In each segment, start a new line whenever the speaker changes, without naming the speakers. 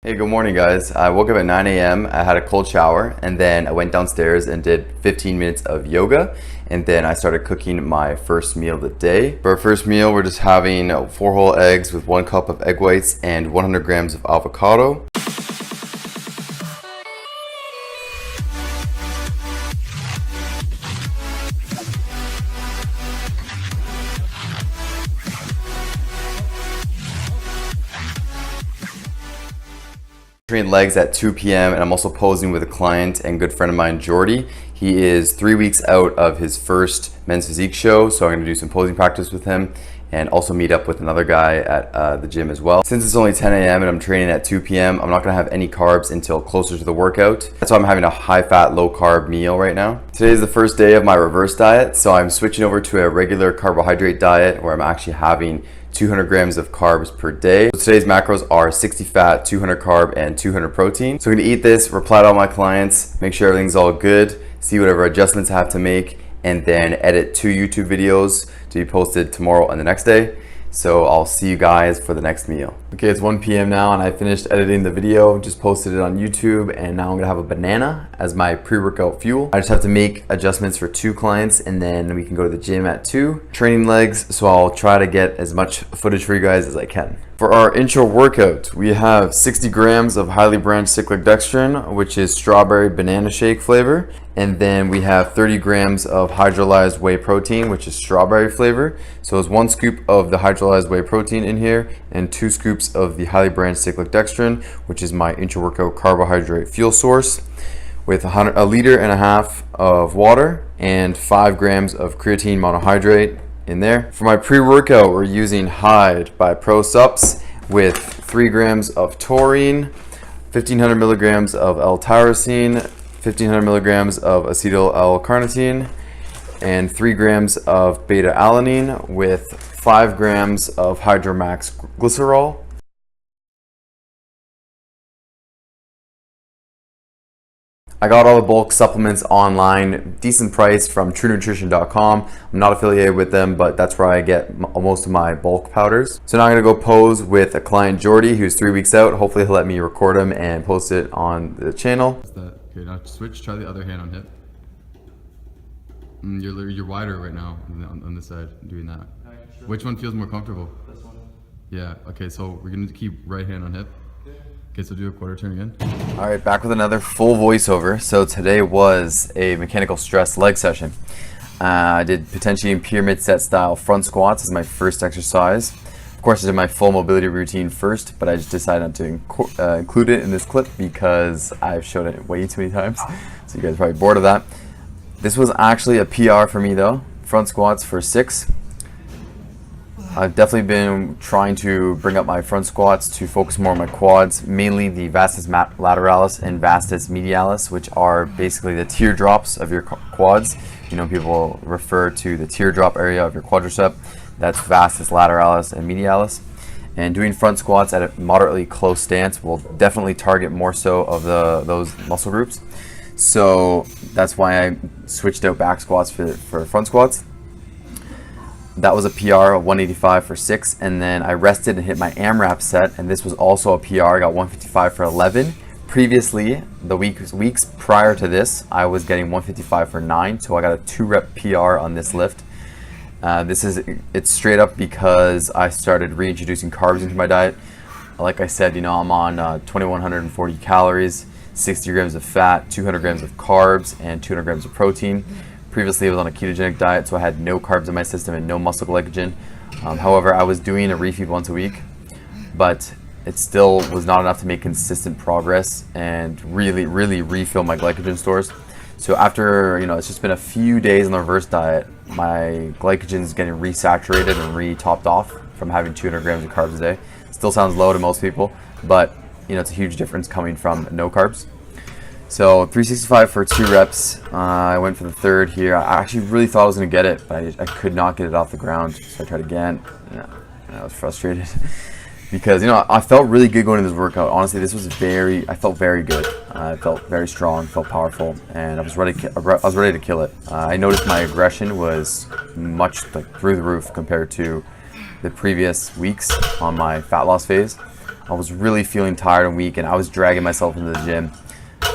Hey, good morning guys. I woke up at 9 a.m. I had a cold shower and then I went downstairs and did 15 minutes of yoga, and then I started cooking my first meal of the day. For our first meal, we're just having 4 whole eggs with 1 cup of egg whites and 100 grams of avocado. Train legs at 2 p.m. and I'm also posing with a client and good friend of mine, Jordy. He is 3 weeks out of his first men's physique show, so I'm going to do some posing practice with him and also meet up with another guy at the gym as well. Since it's only 10 a.m. and I'm training at 2 p.m., I'm not going to have any carbs until closer to the workout. That's why I'm having a high-fat, low-carb meal right now. Today is the first day of my reverse diet, so I'm switching over to a regular carbohydrate diet where I'm actually having 200 grams of carbs per day. So today's macros are 60 fat, 200 carb, and 200 protein. So I'm gonna eat this, reply to all my clients, make sure everything's all good, see whatever adjustments I have to make, and then edit 2 YouTube videos to be posted tomorrow and the next day. So I'll see you guys for the next meal. Okay, it's 1 p.m. now and I finished editing the video, just posted it on YouTube, and now I'm gonna have a banana as my pre-workout fuel. I just have to make adjustments for 2 clients and then we can go to the gym at 2. Training legs, so I'll try to get as much footage for you guys as I can. For our intro workout, we have 60 grams of highly branched cyclic dextrin, which is strawberry banana shake flavor. And then we have 30 grams of hydrolyzed whey protein, which is strawberry flavor. So it's 1 scoop of the hydrolyzed whey protein in here and 2 scoops of the highly branched cyclic dextrin, which is my intro workout carbohydrate fuel source, with a liter and a half of water and 5 grams of creatine monohydrate in there. For my pre-workout, we're using Hyde by Pro Sups with 3 grams of taurine, 1500 milligrams of L-tyrosine, 1500 milligrams of acetyl L-carnitine, and 3 grams of beta-alanine with 5 grams of Hydromax glycerol. I got all the bulk supplements online, decent price from TrueNutrition.com. I'm not affiliated with them, but that's where I get most of my bulk powders. So now I'm gonna go pose with a client, Jordy, who's 3 weeks out. Hopefully he'll let me record him and post it on the channel.
Okay, now switch, try the other hand on hip. You're wider right now on this side, doing that. Which one feels more comfortable?
This one.
Yeah, okay, so we're gonna keep right hand on hip. Okay, so do a quarter turn again.
All right, back with another full voiceover. So today was a mechanical stress leg session. I did potentially pyramid set style front squats as my first exercise. Of course, I did my full mobility routine first, but I just decided not to include it in this clip because I've shown it way too many times. So you guys are probably bored of that. This was actually a PR for me though. Front squats for 6. I've definitely been trying to bring up my front squats to focus more on my quads, mainly the vastus lateralis and vastus medialis, which are basically the teardrops of your quads. You know, people refer to the teardrop area of your quadricep. That's vastus lateralis and medialis. And doing front squats at a moderately close stance will definitely target more so of those muscle groups. So that's why I switched out back squats for front squats. That was a PR of 185 for 6, and then I rested and hit my AMRAP set, and this was also a PR. I got 155 for 11. Previously, the weeks prior to this, I was getting 155 for 9, so I got a 2-rep PR on this lift. It's straight up because I started reintroducing carbs into my diet. Like I said, you know, I'm on 2140 calories, 60 grams of fat, 200 grams of carbs, and 200 grams of protein. Previously, I was on a ketogenic diet, so I had no carbs in my system and no muscle glycogen. However, I was doing a refeed once a week, but it still was not enough to make consistent progress and really refill my glycogen stores. So after, you know, it's just been a few days on the reverse diet, my glycogen is getting resaturated and re-topped off from having 200 grams of carbs a day. Still sounds low to most people, but you know, it's a huge difference coming from no carbs. So 365 for 2 reps. I went for the 3rd here. I actually really thought I was going to get it, but I could not get it off the ground. So I tried again. I was frustrated because, you know, I felt really good going into this workout. Honestly, this was I felt very good. I felt very strong, felt powerful, and I was ready to kill it. I noticed my aggression was much through the roof compared to the previous weeks on my fat loss phase. I was really feeling tired and weak, and I was dragging myself into the gym.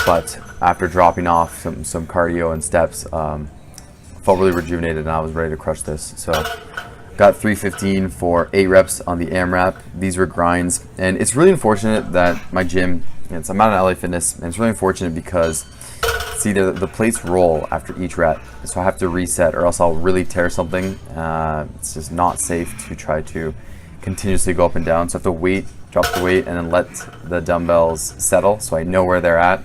But after dropping off some cardio and steps, I felt really rejuvenated, and I was ready to crush this. So got 315 for 8 reps on the AMRAP. These were grinds, and it's really unfortunate that my gym, I'm out in LA Fitness, and it's really unfortunate because see the plates roll after each rep, so I have to reset or else I'll really tear something. It's just not safe to try to continuously go up and down, so I have to wait, drop the weight, and then let the dumbbells settle so I know where they're at.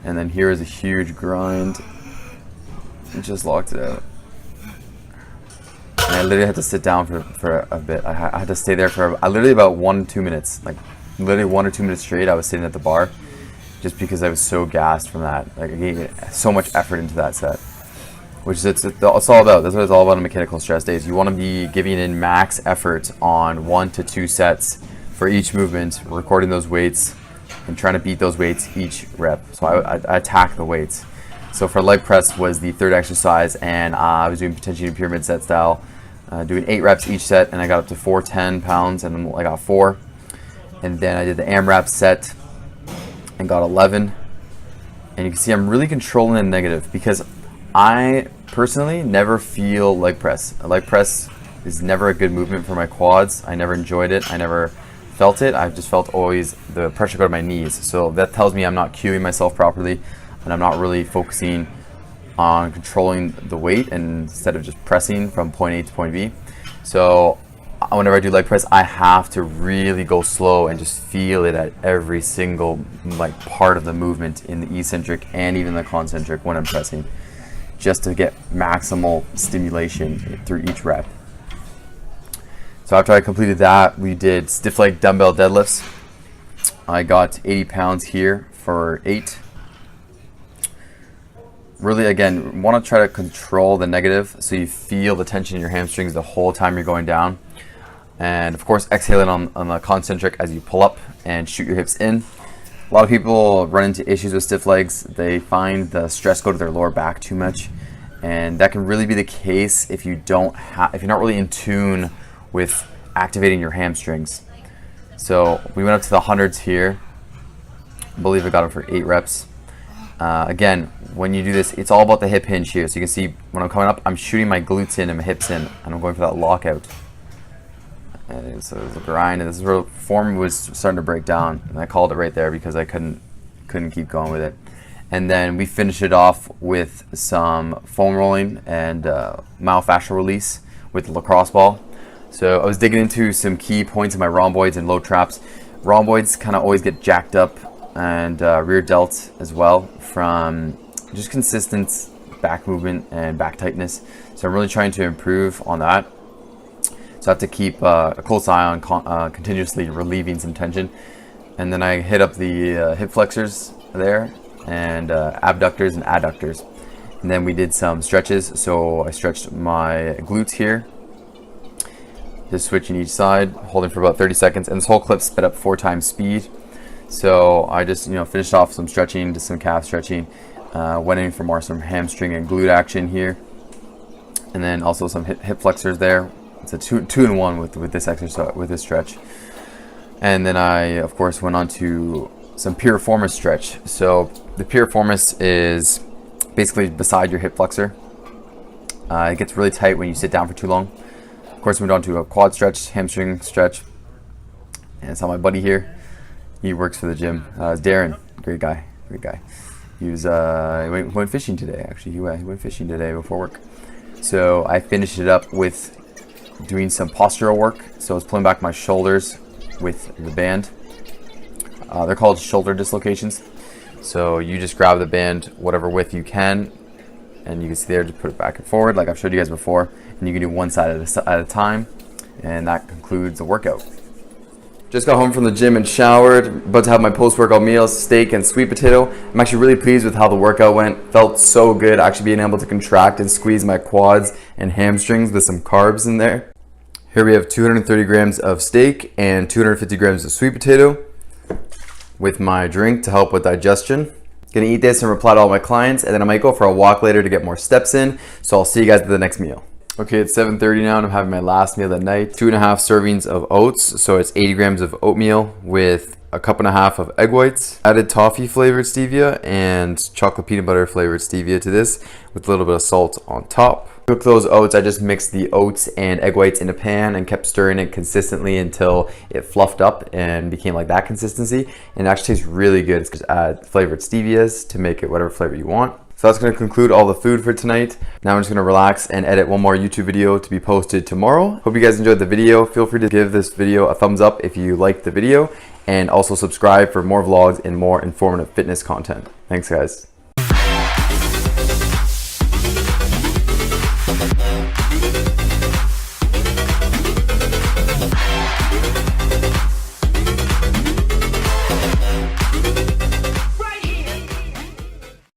And then here is a huge grind. It just locked it out. And I literally had to sit down for a bit. I had to stay there for literally about 1 to 2 minutes. Like literally 1 or 2 minutes straight, I was sitting at the bar just because I was so gassed from that. Like I gave so much effort into that set. Which is it's all about. That's what it's all about on mechanical stress days. You want to be giving in max effort on 1 to 2 sets for each movement, recording those weights, and trying to beat those weights each rep. So I attack the weights. So for leg press was the 3rd exercise, and I was doing potentially pyramid set style, doing 8 reps each set, and I got up to 410 pounds, and then I got 4. And then I did the AMRAP set and got 11. And you can see I'm really controlling the negative because I personally never feel leg press. A leg press is never a good movement for my quads. I never enjoyed it. I never felt it. I've just felt always the pressure go to my knees. So that tells me I'm not cueing myself properly, and I'm not really focusing on controlling the weight and instead of just pressing from point A to point B. So whenever I do leg press, I have to really go slow and just feel it at every single part of the movement in the eccentric and even the concentric when I'm pressing, just to get maximal stimulation through each rep. So after I completed that, we did stiff leg dumbbell deadlifts. I got 80 pounds here for 8. Really, again, want to try to control the negative so you feel the tension in your hamstrings the whole time you're going down. And of course, exhaling on the concentric as you pull up and shoot your hips in. A lot of people run into issues with stiff legs. They find the stress go to their lower back too much. And that can really be the case if you if you're not really in tune with activating your hamstrings. So we went up to the hundreds here. I believe I got them for 8 reps. Again, when you do this, it's all about the hip hinge here. So you can see when I'm coming up, I'm shooting my glutes in and my hips in, and I'm going for that lockout. And so it was a grind, and this is where form was starting to break down, and I called it right there because I couldn't keep going with it. And then we finished it off with some foam rolling and myofascial release with the lacrosse ball. So I was digging into some key points in my rhomboids and low traps. Rhomboids kind of always get jacked up, and rear delts as well from just consistent back movement and back tightness. So I'm really trying to improve on that. So I have to keep a close eye on continuously relieving some tension. And then I hit up the hip flexors there and abductors and adductors. And then we did some stretches. So I stretched my glutes here, just switching each side, holding for about 30 seconds. And this whole clip sped up 4 times speed. So I just finished off some stretching, did some calf stretching, went in for some hamstring and glute action here. And then also some hip flexors there. It's a two in one with this exercise, with this stretch. And then I, of course, went on to some piriformis stretch. So the piriformis is basically beside your hip flexor. It gets really tight when you sit down for too long. Of course, we went on to a quad stretch, hamstring stretch. And I saw my buddy here. He works for the gym. It's Darren, great guy. He was he went fishing today. Actually, he went fishing today before work. So I finished it up with doing some postural work. So I was pulling back my shoulders with the band. They're called shoulder dislocations. So you just grab the band whatever width you can, and you can see there, just put it back and forward like I've showed you guys before, and you can do one side at a time, and that concludes the workout. Just got home from the gym and showered, about to have my post-workout meals, steak and sweet potato. I'm actually really pleased with how the workout went. Felt so good actually being able to contract and squeeze my quads and hamstrings with some carbs in there. Here we have 230 grams of steak and 250 grams of sweet potato with my drink to help with digestion. Gonna eat this and reply to all my clients, and then I might go for a walk later to get more steps in. So I'll see you guys at the next meal. Okay, it's 7:30 now and I'm having my last meal at night. 2.5 servings of oats, so it's 80 grams of oatmeal with a cup and a half of egg whites. Added toffee flavored stevia and chocolate peanut butter flavored stevia to this with a little bit of salt on top. To cook those oats, I just mixed the oats and egg whites in a pan and kept stirring it consistently until it fluffed up and became like that consistency. And it actually tastes really good. It's just add flavored stevias to make it whatever flavor you want. So that's going to conclude all the food for tonight. Now I'm just going to relax and edit one more YouTube video to be posted tomorrow. Hope you guys enjoyed the video. Feel free to give this video a thumbs up if you liked the video, and also subscribe for more vlogs and more informative fitness content. Thanks guys.